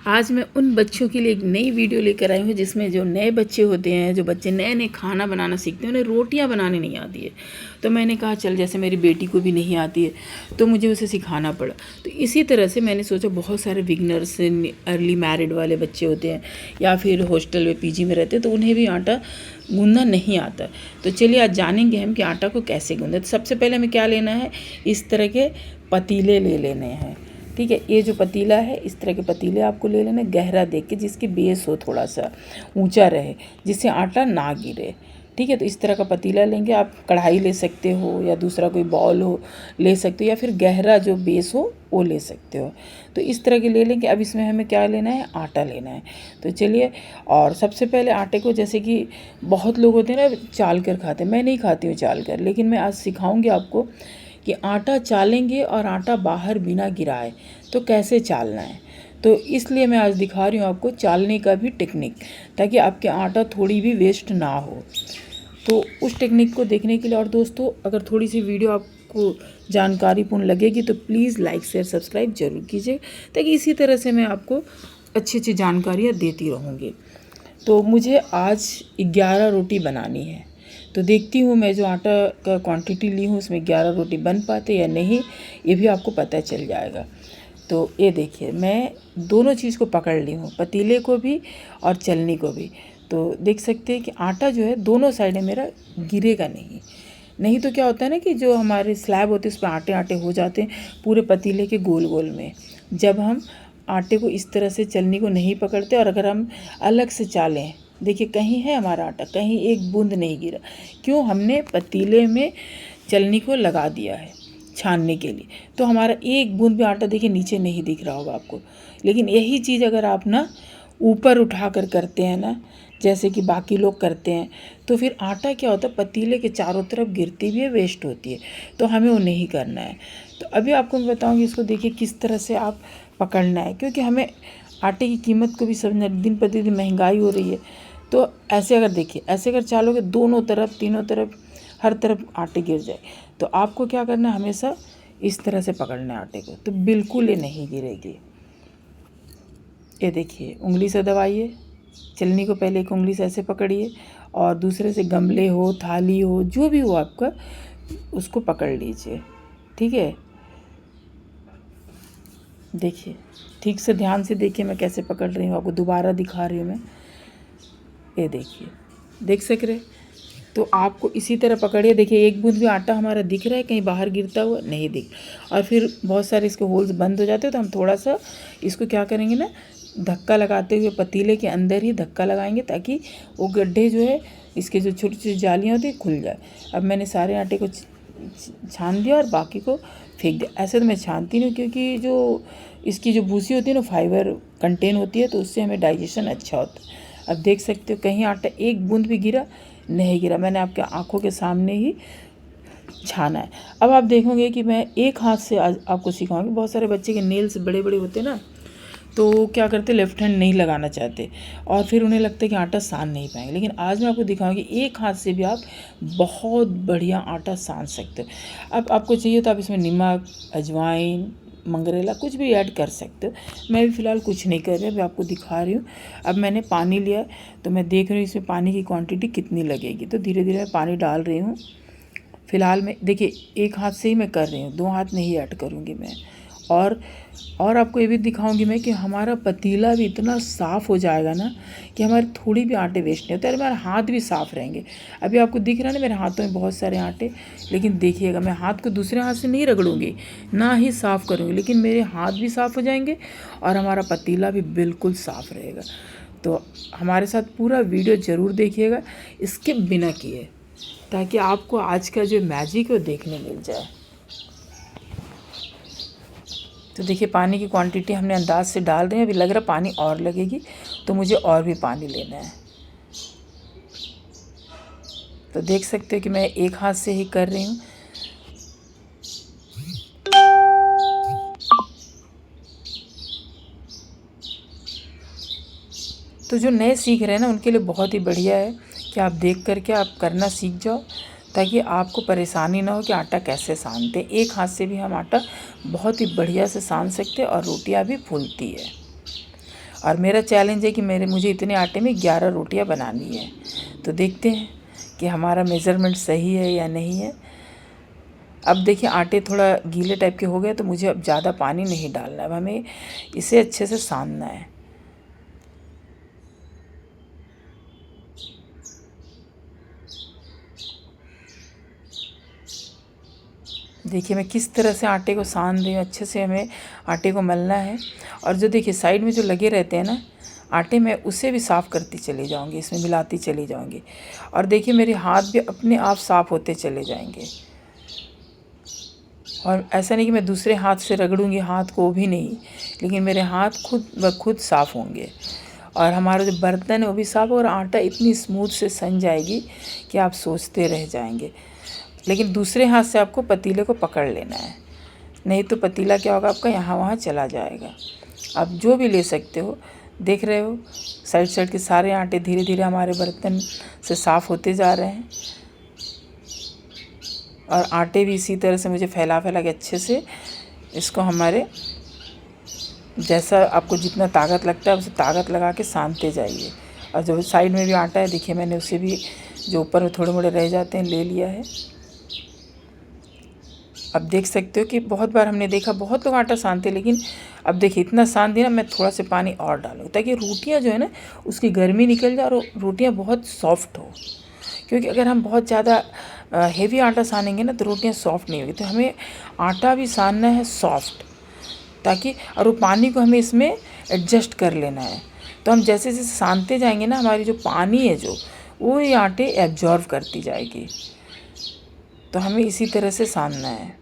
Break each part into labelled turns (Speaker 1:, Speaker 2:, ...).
Speaker 1: आज मैं उन बच्चों के लिए एक नई वीडियो लेकर आई हूँ जिसमें जो नए बच्चे होते हैं, जो बच्चे नए नए खाना बनाना सीखते हैं, उन्हें रोटियाँ बनाने नहीं आती है। तो मैंने कहा चल, जैसे मेरी बेटी को भी नहीं आती है तो मुझे उसे सिखाना पड़ा। तो इसी तरह से मैंने सोचा, बहुत सारे बिगनर्स, अर्ली मैरिड वाले बच्चे होते हैं या फिर हॉस्टल में पीजी में रहते हैं, तो उन्हें भी आटा गूंदना नहीं आता। तो चलिए आज जानेंगे हम कि आटा को कैसे गूंदे। तो सबसे पहले हमें क्या लेना है, इस तरह के पतीले ले लेने हैं। ठीक है, ये जो पतीला है, इस तरह के पतीले आपको ले लेना, गहरा देख के, जिसकी बेस हो थोड़ा सा ऊंचा रहे, जिससे आटा ना गिरे। ठीक है, तो इस तरह का पतीला लेंगे। आप कढ़ाई ले सकते हो या दूसरा कोई बॉल हो ले सकते हो, या फिर गहरा जो बेस हो वो ले सकते हो। तो इस तरह के ले लेंगे। अब इसमें हमें क्या लेना है, आटा लेना है। तो चलिए, और सबसे पहले आटे को, जैसे कि बहुत लोग होते हैं ना चाल कर खाते हैं, मैं नहीं खाती हूँ चाल कर, लेकिन मैं आज सिखाऊंगी आपको कि आटा चालेंगे और आटा बाहर बिना गिराए तो कैसे चालना है। तो इसलिए मैं आज दिखा रही हूँ आपको चालने का भी टेक्निक, ताकि आपके आटा थोड़ी भी वेस्ट ना हो। तो उस टेक्निक को देखने के लिए, और दोस्तों अगर थोड़ी सी वीडियो आपको जानकारीपूर्ण लगेगी तो प्लीज़ लाइक शेयर सब्सक्राइब जरूर कीजिए, ताकि इसी तरह से मैं आपको अच्छी अच्छी जानकारियाँ देती रहूँगी। तो मुझे आज 11 रोटी बनानी है। तो देखती हूँ मैं जो आटा का क्वांटिटी ली हूँ उसमें 11 रोटी बन पाते या नहीं, ये भी आपको पता चल जाएगा। तो ये देखिए, मैं दोनों चीज़ को पकड़ ली हूँ, पतीले को भी और चलनी को भी। तो देख सकते हैं कि आटा जो है दोनों साइड में मेरा गिरेगा नहीं तो क्या होता है ना कि जो हमारे स्लैब होते हैं उस पर आटे आटे हो जाते हैं पूरे पतीले के गोल गोल में। जब हम आटे को इस तरह से चलनी को नहीं पकड़ते और अगर हम अलग से चालें, देखिए कहीं है हमारा आटा, कहीं एक बूंद नहीं गिरा। क्यों? हमने पतीले में चलनी को लगा दिया है छानने के लिए, तो हमारा एक बूंद भी आटा देखिए नीचे नहीं दिख रहा होगा आपको। लेकिन यही चीज़ अगर आप ना ऊपर उठा कर करते हैं ना, जैसे कि बाकी लोग करते हैं, तो फिर आटा क्या होता है, पतीले के चारों तरफ गिरती भी है, वेस्ट होती है। तो हमें वो नहीं करना है। तो अभी आपको मैं बताऊँगी, इसको देखिए किस तरह से आप पकड़ना है, क्योंकि हमें आटे की कीमत को भी समझना, दिन प्रतिदिन महंगाई हो रही है। तो ऐसे अगर देखिए, ऐसे अगर चालोगे दोनों तरफ, तीनों तरफ, हर तरफ आटे गिर जाए, तो आपको क्या करना है, हमेशा इस तरह से पकड़ना है आटे को, तो बिल्कुल ये नहीं गिरेगी। ये देखिए, उंगली से दबाइए, चलनी को पहले एक उंगली से ऐसे पकड़िए और दूसरे से गमले हो, थाली हो, जो भी हो आपका, उसको पकड़ लीजिए। ठीक है, देखिए ठीक से, ध्यान से देखिए मैं कैसे पकड़ रही हूँ, आपको दोबारा दिखा रही हूँ मैं। ये देखिए, देख सक रहे? तो आपको इसी तरह पकड़िए। देखिए एक बूंद भी आटा हमारा दिख रहा है, कहीं बाहर गिरता हुआ नहीं दिख। और फिर बहुत सारे इसके होल्स बंद हो जाते हैं, तो हम थोड़ा सा इसको क्या करेंगे ना, धक्का लगाते हुए पतीले के अंदर ही धक्का लगाएंगे, ताकि वो गड्ढे जो है, इसके जो छोटी छोटी जालियाँ होती है, खुल जाए। अब मैंने सारे आटे को छान दिया और बाकी को फेंक दिया। ऐसे तो मैं छानती नहीं, क्योंकि जो इसकी जो भूसी होती है ना, फाइबर कंटेन होती है, तो उससे हमें डाइजेशन अच्छा होता है। अब देख सकते हो, कहीं आटा एक बूंद भी गिरा नहीं गिरा, मैंने आपके आंखों के सामने ही छाना है। अब आप देखोगे कि मैं एक हाथ से आज आपको सिखाऊंगी। बहुत सारे बच्चे के नेल्स बड़े बड़े होते हैं ना, तो क्या करते, लेफ्ट हैंड नहीं लगाना चाहते और फिर उन्हें लगता है कि आटा सान नहीं पाएंगे। लेकिन आज मैं आपको दिखाऊंगी एक हाथ से भी आप बहुत बढ़िया आटा सान सकते हो। अब आपको चाहिए तो आप इसमें नमक, अजवाइन, मंगरेला कुछ भी ऐड कर सकते हो। मैं भी फ़िलहाल कुछ नहीं कर रही, अभी आपको दिखा रही हूँ। अब मैंने पानी लिया, तो मैं देख रही हूँ इसमें पानी की क्वांटिटी कितनी लगेगी। तो धीरे धीरे मैं पानी डाल रही हूँ। फ़िलहाल मैं देखिए एक हाथ से ही मैं कर रही हूँ, 2 हाथ नहीं ऐड करूँगी मैं। और आपको ये भी दिखाऊंगी मैं कि हमारा पतीला भी इतना साफ़ हो जाएगा ना, कि हमारे थोड़ी भी आटे वेस्ट नहीं होते, और हमारे हाथ भी साफ़ रहेंगे। अभी आपको दिख रहा है ना मेरे हाथों में बहुत सारे आटे, लेकिन देखिएगा मैं हाथ को दूसरे हाथ से नहीं रगड़ूंगी, ना ही साफ़ करूँगी, लेकिन मेरे हाथ भी साफ़ हो जाएंगे और हमारा पतीला भी बिल्कुल साफ़ रहेगा। तो हमारे साथ पूरा वीडियो ज़रूर देखिएगा, स्किप बिना किए, ताकि आपको आज का जो मैजिक है वो देखने मिल जाए। तो देखिए पानी की क्वांटिटी हमने अंदाज से डाल रहे हैं। अभी लग रहा पानी और लगेगी, तो मुझे और भी पानी लेना है। तो देख सकते हो कि मैं एक हाथ से ही कर रही हूँ। तो जो नए सीख रहे हैं ना, उनके लिए बहुत ही बढ़िया है कि आप देख करके आप करना सीख जाओ, ताकि आपको परेशानी ना हो कि आटा कैसे सानते। एक हाथ से भी हम आटा बहुत ही बढ़िया से सान सकते हैं और रोटियां भी फूलती है। और मेरा चैलेंज है कि मुझे इतने आटे में 11 रोटियां बनानी है। तो देखते हैं कि हमारा मेज़रमेंट सही है या नहीं है। अब देखिए आटे थोड़ा गीले टाइप के हो गए, तो मुझे अब ज़्यादा पानी नहीं डालना है। अब हमें इसे अच्छे से सानना है। देखिए मैं किस तरह से आटे को सान रही हूँ। अच्छे से हमें आटे को मलना है। और जो देखिए साइड में जो लगे रहते हैं ना आटे, में उसे भी साफ़ करती चली जाऊँगी, इसमें मिलाती चली जाऊँगी। और देखिए मेरे हाथ भी अपने आप साफ़ होते चले जाएंगे। और ऐसा नहीं कि मैं दूसरे हाथ से रगड़ूंगी हाथ को, भी नहीं, लेकिन मेरे हाथ खुद ब खुद साफ़ होंगे। और हमारा जो बर्तन है वो भी साफ़, और आटा इतनी स्मूथ से सन जाएगी कि आप सोचते रह जाएंगे। लेकिन दूसरे हाथ से आपको पतीले को पकड़ लेना है, नहीं तो पतीला क्या होगा आपका यहाँ वहाँ चला जाएगा। आप जो भी ले सकते हो। देख रहे हो साइड साइड के सारे आटे धीरे धीरे हमारे बर्तन से साफ़ होते जा रहे हैं। और आटे भी इसी तरह से मुझे फैला फैला के अच्छे से इसको हमारे जैसा आपको जितना ताकत लगता है उसे ताकत लगा के सानते जाइए। और जो साइड में भी आटा है देखिए मैंने उसे भी जो ऊपर में थोड़े मोड़े रह जाते हैं ले लिया है। अब देख सकते हो कि बहुत बार हमने देखा बहुत लोग आटा सानते, लेकिन अब देखिए इतना सान दिया। मैं थोड़ा सा पानी और डालूँ ताकि रोटियां जो है ना उसकी गर्मी निकल जाए और रोटियां बहुत सॉफ्ट हो। क्योंकि अगर हम बहुत ज़्यादा हेवी आटा सानेंगे ना तो रोटियां सॉफ्ट नहीं होगी। तो हमें आटा भी सानना है सॉफ्ट, ताकि और वो पानी को हमें इसमें एडजस्ट कर लेना है। तो हम जैसे जैसे सानते जाएंगे ना हमारी जो पानी है जो वो ये आटे एब्जॉर्व करती जाएगी। तो हमें इसी तरह से सानना है।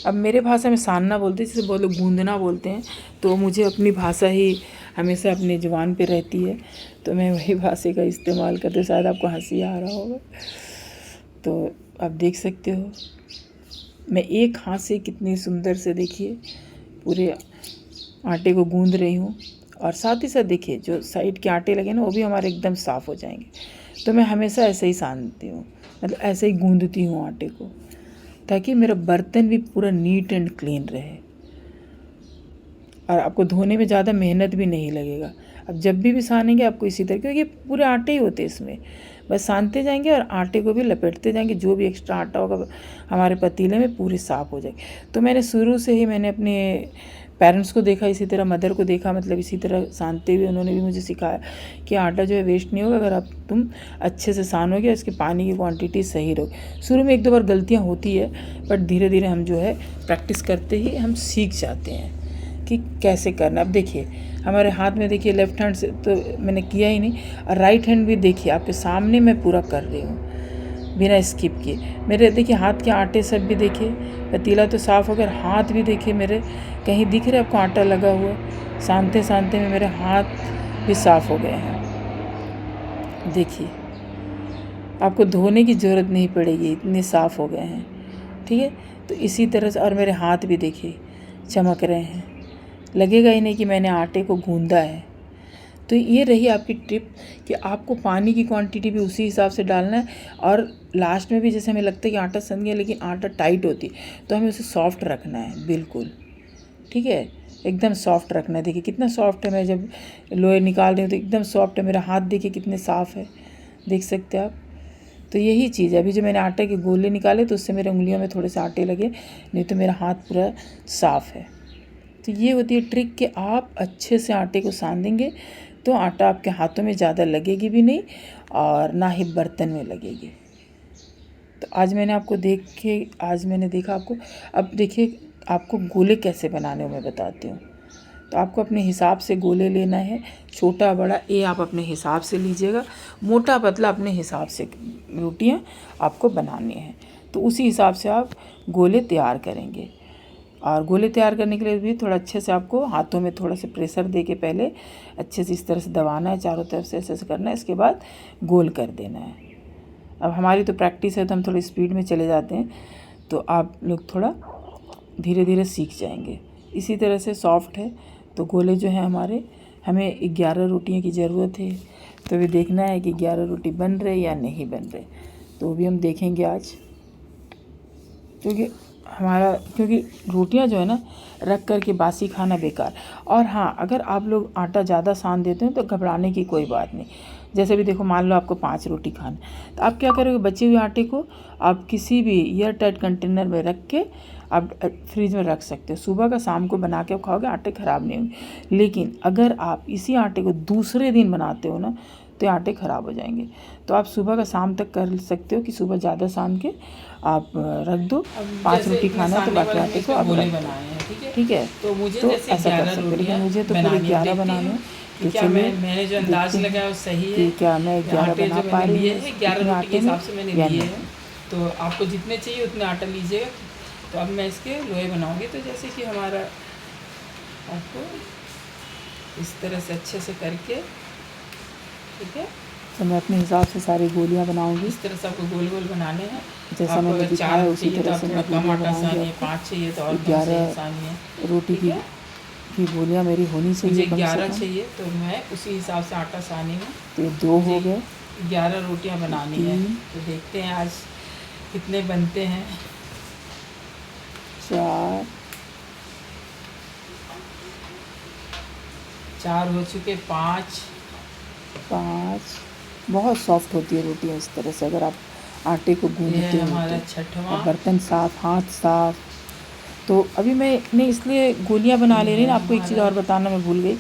Speaker 1: अब मेरे भाषा में सानना बोलते हैं, जैसे बहुत लोग गूंदना बोलते हैं, तो मुझे अपनी भाषा ही हमेशा अपनी ज़ुबान पे रहती है, तो मैं वही भाषा का इस्तेमाल करती हूँ। शायद आपको हंसी आ रहा होगा। तो आप देख सकते हो मैं एक हाथ से कितनी सुंदर से देखिए पूरे आटे को गूंद रही हूँ। और साथ ही साथ देखिए जो साइड के आटे लगे ना वो भी हमारे एकदम साफ़ हो जाएंगे। तो मैं हमेशा ऐसे ही सानती हूँ, मतलब ऐसे ही गूंदती हूँ आटे को, ताकि मेरा बर्तन भी पूरा नीट एंड क्लीन रहे। और आपको धोने में ज़्यादा मेहनत भी नहीं लगेगा। अब जब भी सानेंगे आपको इसी तरह, क्योंकि पूरे आटे ही होते हैं इसमें, बस सानते जाएंगे और आटे को भी लपेटते जाएंगे। जो भी एक्स्ट्रा आटा होगा हमारे पतीले में पूरी साफ़ हो जाएगी। तो मैंने शुरू से ही मैंने अपने पेरेंट्स को देखा, इसी तरह मदर को देखा, मतलब इसी तरह सानते हुए उन्होंने भी मुझे सिखाया कि आटा जो है वेस्ट नहीं होगा अगर आप तुम अच्छे से सानोगे, इसकी पानी की क्वांटिटी सही रहोगी। शुरू में एक दो बार गलतियाँ होती है, बट धीरे धीरे हम जो है प्रैक्टिस करते ही हम सीख जाते हैं कि कैसे करना। अब देखिए हमारे हाथ में देखिए लेफ़्ट हैंड से तो मैंने किया ही नहीं, और राइट हैंड भी देखिए आपके सामने मैं पूरा कर रही हूँ बिना स्किप किए। मेरे देखिए हाथ के आटे सब भी देखिए, पतीला तो साफ़ हो गया, हाथ भी देखिए मेरे कहीं दिख रहे आपको आटा लगा हुआ। सानते सानते में मेरे हाथ भी साफ़ हो गए हैं। देखिए आपको धोने की ज़रूरत नहीं पड़ेगी, इतने साफ़ हो गए हैं। ठीक है, तो इसी तरह से, और मेरे हाथ भी देखिए चमक रहे हैं, लगेगा ही नहीं कि मैंने आटे को गूंदा है। तो ये रही आपकी टिप कि आपको पानी की क्वांटिटी भी उसी हिसाब से डालना है। और लास्ट में भी जैसे हमें लगता है कि आटा सन गया लेकिन आटा टाइट होती है, तो हमें उसे सॉफ्ट रखना है बिल्कुल। ठीक है, एकदम सॉफ्ट रखना है। देखिए कितना सॉफ्ट है, मैं जब लोहे निकाल रही हूँ तो एकदम सॉफ्ट है। मेरा हाथ देखिए कितने साफ़ है, देख सकते हैं आप। तो यही चीज़ है, अभी जो मैंने आटे के गोले निकाले तो उससे मेरे उंगलियों में थोड़े से आटे लगे, नहीं तो मेरा हाथ पूरा साफ़ है। तो ये होती है ट्रिक कि आप अच्छे से आटे को सान देंगे तो आटा आपके हाथों में ज़्यादा लगेगी भी नहीं और ना ही बर्तन में लगेगी। तो आज मैंने देखा आपको। अब देखिए आपको गोले कैसे बनाने हो मैं बताती हूँ। तो आपको अपने हिसाब से गोले लेना है, छोटा बड़ा ये आप अपने हिसाब से लीजिएगा, मोटा पतला अपने हिसाब से रोटियाँ आपको बनानी हैं। तो उसी हिसाब से आप गोले तैयार करेंगे। और गोले तैयार करने के लिए भी थोड़ा अच्छे से आपको हाथों में थोड़ा सा प्रेशर दे के पहले अच्छे से इस तरह से दबाना है, चारों तरफ से ऐसे करना है, इसके बाद गोल कर देना है। अब हमारी तो प्रैक्टिस है तो हम थोड़ी स्पीड में चले जाते हैं, तो आप लोग थोड़ा धीरे धीरे सीख जाएंगे। इसी तरह से सॉफ्ट है। तो गोले जो हैं हमें 11 रोटियों की ज़रूरत है। तो भी देखना है कि 11 रोटी बन रहे या नहीं बन रहे, तो वो भी हम देखेंगे आज, क्योंकि हमारा, क्योंकि रोटियां जो है ना रख कर के बासी खाना बेकार। और हाँ, अगर आप लोग आटा ज़्यादा सान देते हैं तो घबराने की कोई बात नहीं। जैसे भी देखो, मान लो आपको 5 रोटी खाना, तो आप क्या करोगे, बचे हुए आटे को आप किसी भी एयर टाइट कंटेनर में रख के आप फ्रिज में रख सकते हो। सुबह का शाम को बना के खाओगे, आटे ख़राब नहीं होंगे। लेकिन अगर आप इसी आटे को दूसरे दिन बनाते हो ना, तो आटे ख़राब हो जाएंगे। तो आप सुबह का शाम तक कर सकते हो कि सुबह ज़्यादा सान के आप रख दो। 5 रोटी खाना है तो बाकी आटे को आप रख दो, ठीक है।
Speaker 2: तो मुझे
Speaker 1: तो
Speaker 2: जैसे
Speaker 1: ऐसा कर सकते हो, लेकिन मुझे तो पूरे 11 बनाने हैं। तो
Speaker 2: क्या
Speaker 1: चलिए
Speaker 2: मैंने जो अंदाज लगाया वो सही है
Speaker 1: कि क्या मैं 11 बना पा रही हूँ
Speaker 2: 11
Speaker 1: इतने
Speaker 2: रोटी के
Speaker 1: आटे में
Speaker 2: हिसाब से मैंने
Speaker 1: या
Speaker 2: लिए
Speaker 1: नहीं।
Speaker 2: हैं। तो आपको जितने चाहिए उतने आटा लीजिएगा। तो अब मैं इसके लोहे बनाऊंगी। तो जैसे कि हमारा आपको इस तरह से अच्छे से करके, ठीक है,
Speaker 1: तो मैं अपने हिसाब से सारी गोलियाँ बनाऊंगी।
Speaker 2: इस तरह से आपको गोल गोल बनाने हैं।
Speaker 1: जैसा मैंने दिखाया उसी तरह से मैं गोलियाँ
Speaker 2: आटा
Speaker 1: बनाऊंगी।
Speaker 2: सानिए,
Speaker 1: आपको
Speaker 2: 5 चाहिए तो और
Speaker 1: 11
Speaker 2: सानिए,
Speaker 1: रोटी
Speaker 2: ठीक है।
Speaker 1: की गोलियाँ मेरी होनी चाहिए
Speaker 2: मुझे
Speaker 1: कम से
Speaker 2: 11
Speaker 1: कम।
Speaker 2: चाहिए तो मैं उसी हिसाब से आटा सानी हूँ।
Speaker 1: तो ये 2 हो गए,
Speaker 2: 11 रोटियाँ बनानी है।
Speaker 1: 3,
Speaker 2: तो देखते हैं आज कितने बनते हैं। 4 हो चुके, 5
Speaker 1: बहुत सॉफ्ट होती है रोटियाँ इस तरह से, अगर आप आटे को गूंदते हो
Speaker 2: हमारा
Speaker 1: तो।
Speaker 2: 6वां।
Speaker 1: और बर्तन साफ, हाथ साफ। तो अभी मैंने इसलिए गोलियाँ बना ले रही ना। आपको एक चीज़ और बताना मैं भूल गई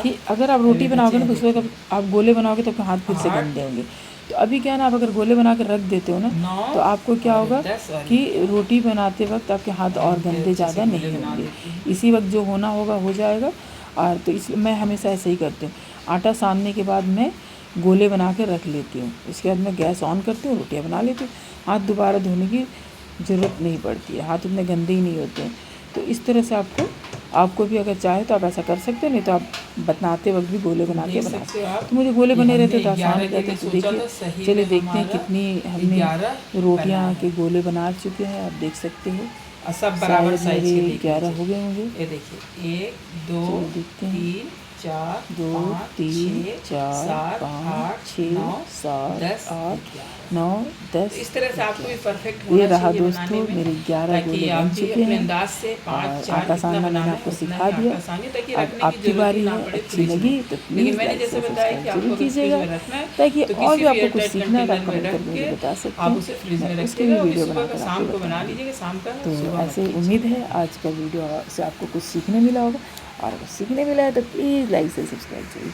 Speaker 1: कि अगर आप रोटी बनाओगे ना, दूसरे वक्त आप गोले बनाओगे तो आपके हाथ फिर से गंदे होंगे। तो अभी क्या है ना, आप अगर गोले बना के रख देते हो ना, तो आपको क्या होगा कि रोटी बनाते वक्त आपके हाथ और गंदे ज़्यादा नहीं होंगे। इसी वक्त जो होना होगा हो जाएगा। और तो इसलिए मैं हमेशा ऐसे ही करती हूँ। आटा सानने के बाद मैं गोले बना के रख लेती हूँ। इसके बाद मैं गैस ऑन करती हूँ, रोटियाँ बना लेती हूँ। हाथ दोबारा धोने की ज़रूरत नहीं पड़ती है, हाथ उतने गंदे ही नहीं होते हैं। तो इस तरह से आपको भी अगर चाहे तो आप ऐसा कर सकते हो, नहीं तो आप बनाते वक्त भी गोले बना के बना सकते हो। तो मुझे गोले बने रहते तो आसान हो जाते। तो देखिए, चलिए देखते हैं कितनी हमने रोटियाँ के गोले बना चुके हैं। आप देख सकते हो
Speaker 2: सब बराबर साइज के
Speaker 1: 11 हो गए होंगे।
Speaker 2: ये देखिए 1 2 3 4
Speaker 1: 2 3 4 5 6 7 8 9 10।
Speaker 2: इस तरह से आपको भी परफेक्ट
Speaker 1: ये रहा दोस्तों, मेरे 11 गोले बन चुके हैं।
Speaker 2: अंदाज से 5
Speaker 1: आटा सानना मैंने आपको सिखा दिया। अब आपकी बारी है। अच्छी लगी तो प्लीज़ लाइक से सब्सक्राइब जरूर कीजिएगा, ताकि और भी आपको कुछ सीखना है तो आप कमेंट करके मुझे बता सकते हैं। मैं उसकी भी वीडियो बनाकर आपको बताऊँगी। तो ऐसे उम्मीद है आज का वीडियो से आपको कुछ सीखने मिला होगा। और अगर सीखने मिला है तो प्लीज़ लाइक से सब्सक्राइब जरूर।